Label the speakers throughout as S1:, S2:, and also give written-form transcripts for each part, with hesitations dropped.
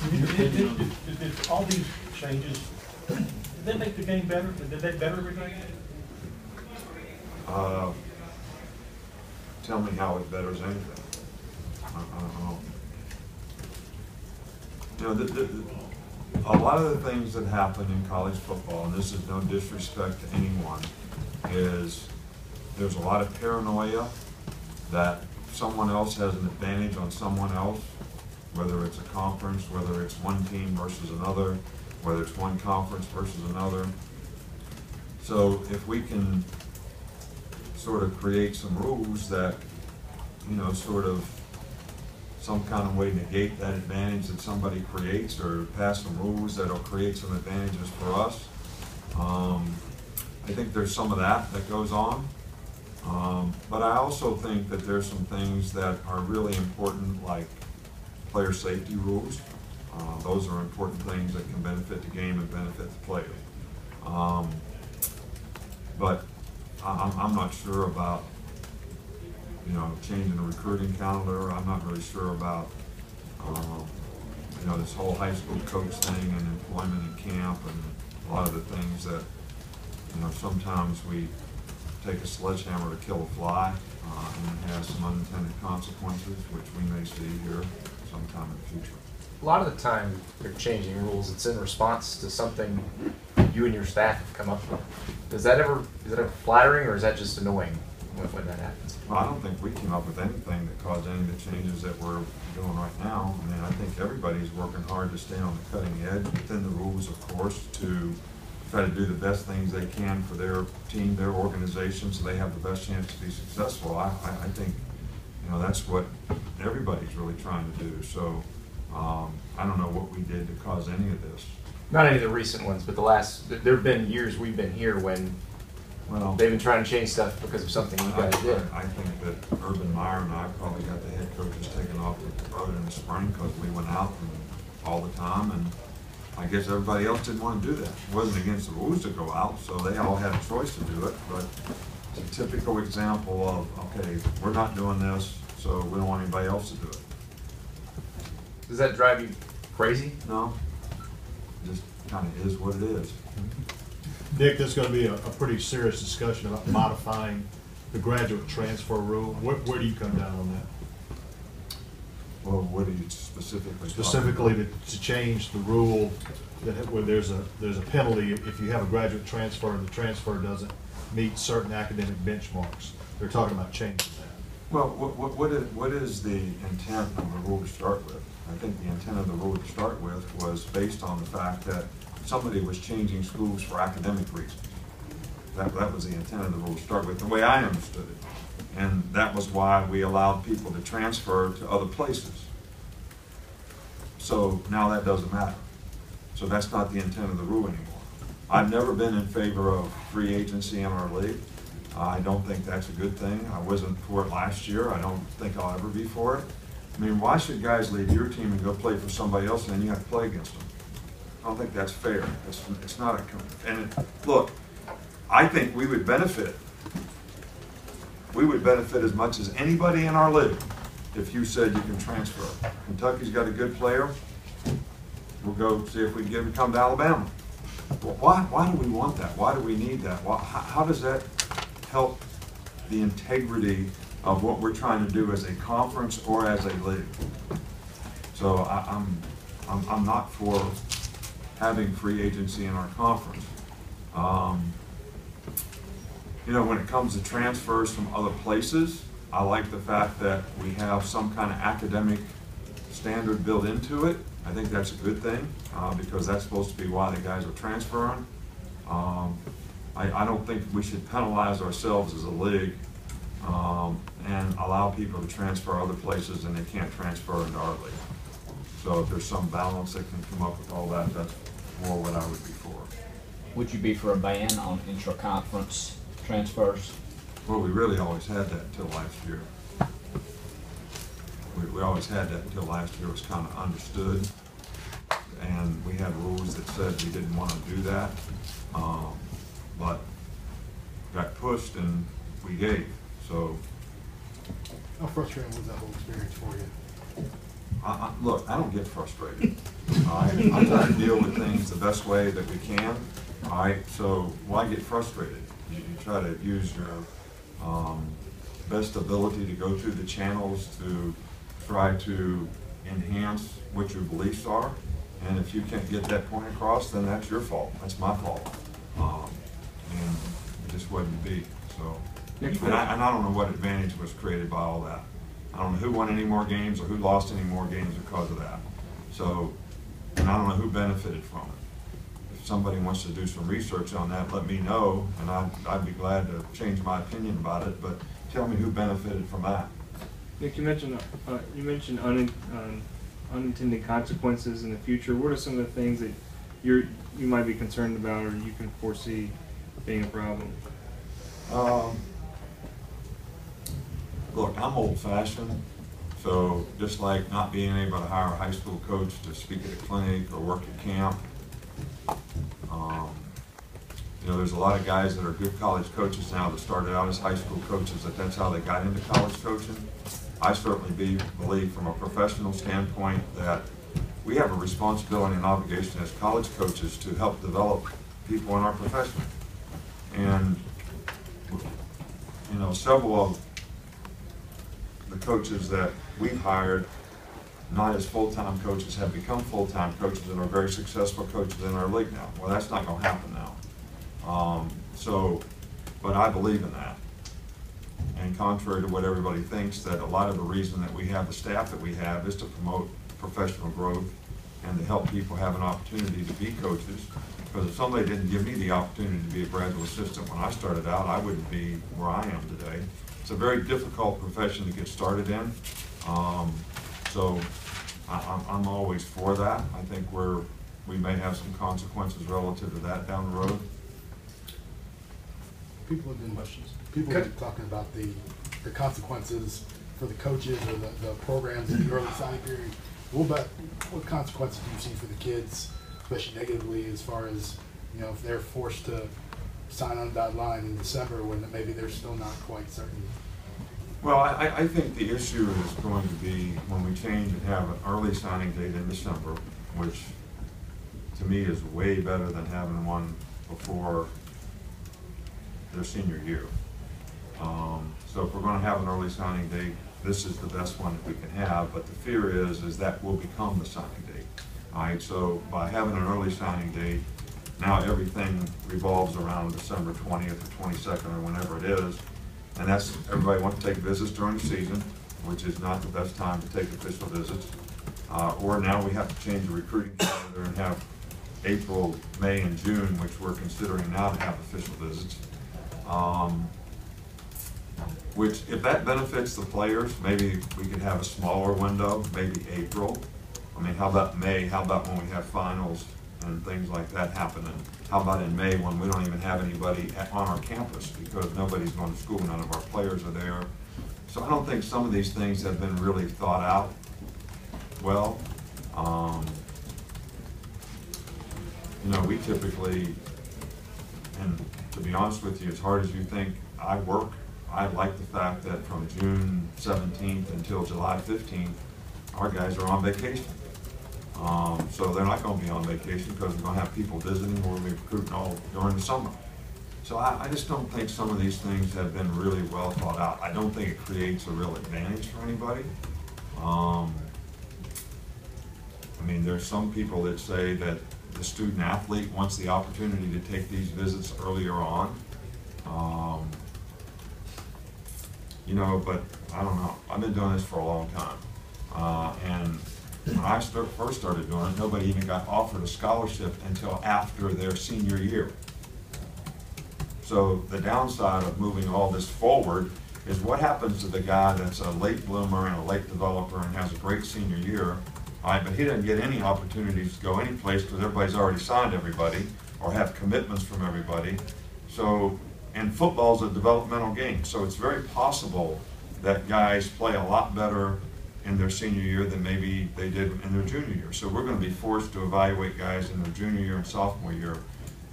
S1: Did all these changes, did they make the game better? Did they better everything?
S2: Tell me how it betters anything. I don't know. You know, a lot of the things that happen in college football, and this is no disrespect to anyone, is there's a lot of paranoia that someone else has an advantage on someone else, whether it's a conference, whether it's one team versus another, whether it's one conference versus another. So if we can sort of create some rules that, you know, sort of some kind of way negate that advantage that somebody creates, or pass some rules that'll create some advantages for us. I think there's some of that goes on. But I also think that there's some things that are really important, like player safety rules. Those are important things that can benefit the game and benefit the player. But I'm not sure about, you know, changing the recruiting calendar. I'm not really sure about, you know, this whole high school coach thing and employment in camp, and a lot of the things that, you know, sometimes we take a sledgehammer to kill a fly, and it has some unintended consequences, which we may see here sometime in the future.
S3: A lot of the time they're changing rules, it's in response to something you and your staff have come up with. Is that ever flattering, or is that just annoying when that happens?
S2: Well, I don't think we came up with anything that caused any of the changes that we're doing right now. I mean, I think everybody's working hard to stay on the cutting edge, within the rules, of course, to try to do the best things they can for their team, their organization, so they have the best chance to be successful. I think, you know, that's what everybody's really trying to do. So I don't know what we did to cause any of this.
S3: Not any of the recent ones, but there have been years we've been here when they've been trying to change stuff because of something you guys did.
S2: I think that Urban Meyer and I probably got the head coaches taken off the road in the spring because we went out all the time, and I guess everybody else didn't want to do that. It wasn't against the rules to go out, so they all had a choice to do it. But it's a typical example of, okay, we're not doing this, so we don't want anybody else to do it.
S3: Does that drive you crazy?
S2: No, it just kind of is what it is.
S4: Nick, there's going to be a pretty serious discussion about modifying the graduate transfer rule. Where do you come down on that?
S2: Well, what do you specifically?
S4: Specifically to change the rule that where there's a penalty if you have a graduate transfer and the transfer doesn't meet certain academic benchmarks. They're talking about changing that.
S2: Well, what is the intent of the rule to start with? I think the intent of the rule to start with was based on the fact that somebody was changing schools for academic reasons. That was the intent of the rule to start with, the way I understood it. And that was why we allowed people to transfer to other places. So now that doesn't matter. So that's not the intent of the rule anymore. I've never been in favor of free agency in our league. I don't think that's a good thing. I wasn't for it last year. I don't think I'll ever be for it. I mean, why should guys leave your team and go play for somebody else and then you have to play against them? I don't think that's fair. It's not look, I think we would benefit. We would benefit as much as anybody in our league if you said you can transfer. Kentucky's got a good player. We'll go see if we can get him to come to Alabama. Well, why do we want that? Why do we need that? How does that help the integrity of what we're trying to do as a conference or as a league? So I'm not for having free agency in our conference. You know, when it comes to transfers from other places, I like the fact that we have some kind of academic standard built into it. I think that's a good thing because that's supposed to be why the guys are transferring. I don't think we should penalize ourselves as a league and allow people to transfer other places and they can't transfer into our league. So if there's some balance that can come up with all that, that's more what I would be for.
S5: Would you be for a ban on intra-conference transfers?
S2: Well, we really always had that until last year. We always had that until last year. It was kind of understood. And we had rules that said we didn't want to do that. But got pushed and we gave. So.
S6: How frustrating was that whole experience for you?
S2: Look, I don't get frustrated. All right? I try to deal with things the best way that we can. All right, so why get frustrated? You try to use your best ability to go through the channels to try to enhance what your beliefs are. And if you can't get that point across, then that's your fault. That's my fault. And it just wouldn't be. So, and I don't know what advantage was created by all that. I don't know who won any more games or who lost any more games because of that. So, and I don't know who benefited from it. If somebody wants to do some research on that, let me know, and I'd be glad to change my opinion about it. But tell me who benefited from that.
S6: Nick, you mentioned unintended consequences in the future. What are some of the things that you might be concerned about, or you can foresee being a problem?
S2: Look, I'm old-fashioned, so just like not being able to hire a high school coach to speak at a clinic or work at camp, you know, there's a lot of guys that are good college coaches now that started out as high school coaches, that's how they got into college coaching. I certainly believe from a professional standpoint that we have a responsibility and obligation as college coaches to help develop people in our profession. And, you know, several of the coaches that we've hired, not as full-time coaches, have become full-time coaches and are very successful coaches in our league now. Well, that's not going to happen now. But I believe in that. And contrary to what everybody thinks, that a lot of the reason that we have the staff that we have is to promote professional growth and to help people have an opportunity to be coaches. Because if somebody didn't give me the opportunity to be a graduate assistant when I started out, I wouldn't be where I am today. It's a very difficult profession to get started in. So I'm always for that. I think we may have some consequences relative to that down the road.
S7: People have been talking about the consequences for the coaches or the programs in the early signing period. What consequences do you see for the kids, especially negatively, as far as, you know, if they're forced to sign on that line in December when maybe they're still not quite certain?
S2: Well, I think the issue is going to be when we change and have an early signing date in December, which to me is way better than having one before their senior year. So if we're going to have an early signing date, this is the best one that we can have, but the fear is that will become the signing date. All right, so by having an early signing date, now everything revolves around December 20th or 22nd or whenever it is, and that's, everybody wants to take visits during the season, which is not the best time to take official visits. Or now we have to change the recruiting calendar and have April, May, and June, which we're considering now to have official visits. Which, if that benefits the players, maybe we could have a smaller window, maybe April. I mean, how about May? How about when we have finals and things like that happening? How about in May when we don't even have anybody on our campus because nobody's going to school, none of our players are there. So I don't think some of these things have been really thought out well. You know, we typically, and to be honest with you, as hard as you think I work, I like the fact that from June 17th until July 15th, our guys are on vacation. So they're not going to be on vacation because we're going to have people visiting or we're recruiting all during the summer. So I just don't think some of these things have been really well thought out. I don't think it creates a real advantage for anybody. I mean, there's some people that say that the student athlete wants the opportunity to take these visits earlier on. You know, but I don't know. I've been doing this for a long time. And when I first started doing it, nobody even got offered a scholarship until after their senior year. So the downside of moving all this forward is what happens to the guy that's a late bloomer and a late developer and has a great senior year, all right, but he doesn't get any opportunities to go any place because everybody's already signed everybody or have commitments from everybody. So, and football's a developmental game, so it's very possible that guys play a lot better in their senior year than maybe they did in their junior year. So we're going to be forced to evaluate guys in their junior year and sophomore year,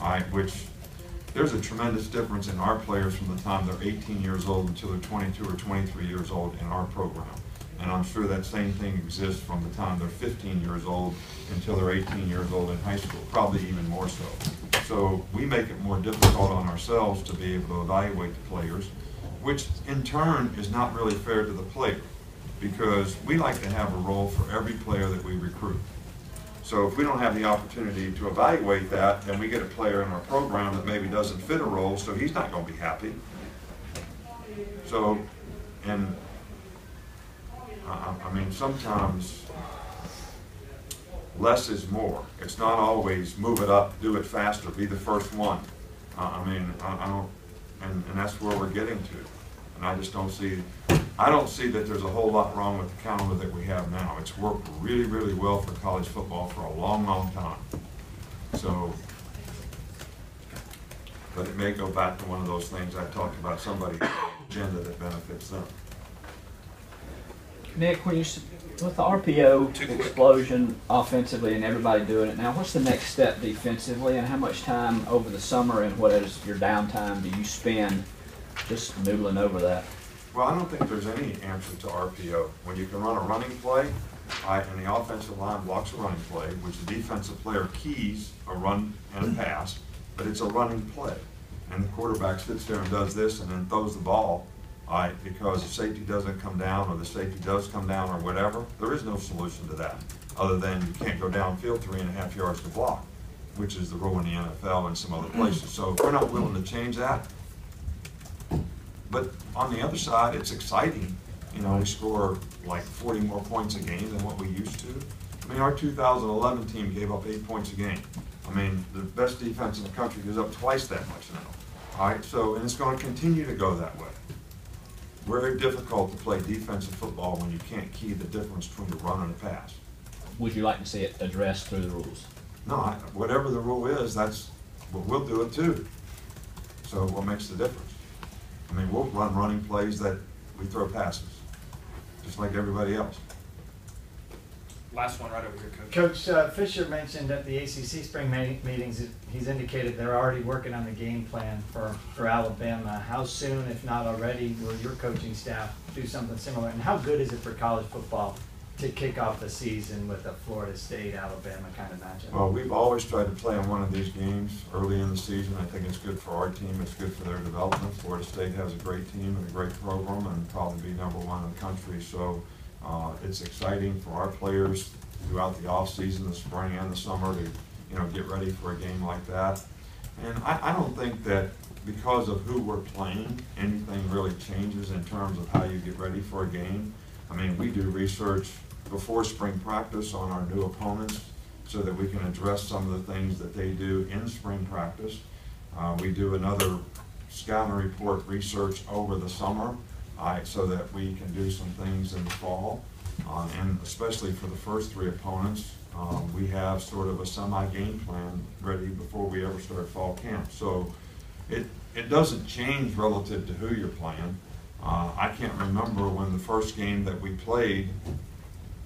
S2: all right, which there's a tremendous difference in our players from the time they're 18 years old until they're 22 or 23 years old in our program. And I'm sure that same thing exists from the time they're 15 years old until they're 18 years old in high school, probably even more so. So we make it more difficult on ourselves to be able to evaluate the players, which in turn is not really fair to the player, because we like to have a role for every player that we recruit. So if we don't have the opportunity to evaluate that, then we get a player in our program that maybe doesn't fit a role, so he's not going to be happy. So, and I mean, sometimes less is more. It's not always move it up, do it faster, be the first one. I mean, I don't, and that's where we're getting to. And I just don't see, I don't see that there's a whole lot wrong with the calendar that we have now. It's worked really, really well for college football for a long, long time. So, but it may go back to one of those things I talked about, somebody's agenda that benefits them.
S5: Nick, when with the RPO explosion offensively and everybody doing it now, what's the next step defensively, and how much time over the summer and what is your downtime do you spend just noodling over that?
S2: Well, I don't think there's any answer to RPO. When you can run a running play, and the offensive line blocks a running play, which the defensive player keys a run and a pass, but it's a running play. And the quarterback sits there and does this and then throws the ball, because the safety doesn't come down, or the safety does come down, or whatever. There is no solution to that, other than you can't go downfield 3.5 yards to block, which is the rule in the NFL and some other places. So if we're not willing to change that, but on the other side, it's exciting. You know, we score like 40 more points a game than what we used to. I mean, our 2011 team gave up 8 points a game. I mean, the best defense in the country gives up twice that much now. All right, so, and it's going to continue to go that way. Very difficult to play defensive football when you can't key the difference between the run and the pass.
S5: Would you like to see it addressed through the rules?
S2: No, whatever the rule is, that's what we'll do it too. So what makes the difference? I mean, we'll run running plays that we throw passes, just like everybody else.
S8: Last one right over here, Coach.
S9: Coach Fisher mentioned at the ACC spring meetings, he's indicated they're already working on the game plan for Alabama. How soon, if not already, will your coaching staff do something similar? And how good is it for college football to kick off the season with a Florida State-Alabama kind of matchup?
S2: Well, we've always tried to play in one of these games early in the season. I think it's good for our team. It's good for their development. Florida State has a great team and a great program and probably be #1 in the country. So it's exciting for our players throughout the off season, the spring and the summer, to get ready for a game like that. And I don't think that because of who we're playing, anything really changes in terms of how you get ready for a game. I mean, we do research before spring practice on our new opponents so that we can address some of the things that they do in spring practice. We do another scouting report research over the summer so that we can do some things in the fall. And especially for the first 3 opponents, we have sort of a semi-game plan ready before we ever start fall camp. So it doesn't change relative to who you're playing. I can't remember when the first game that we played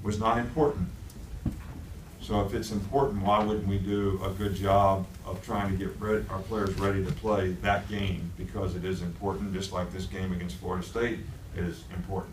S2: was not important. So if it's important, why wouldn't we do a good job of trying to get our players ready to play that game, because it is important, just like this game against Florida State is important.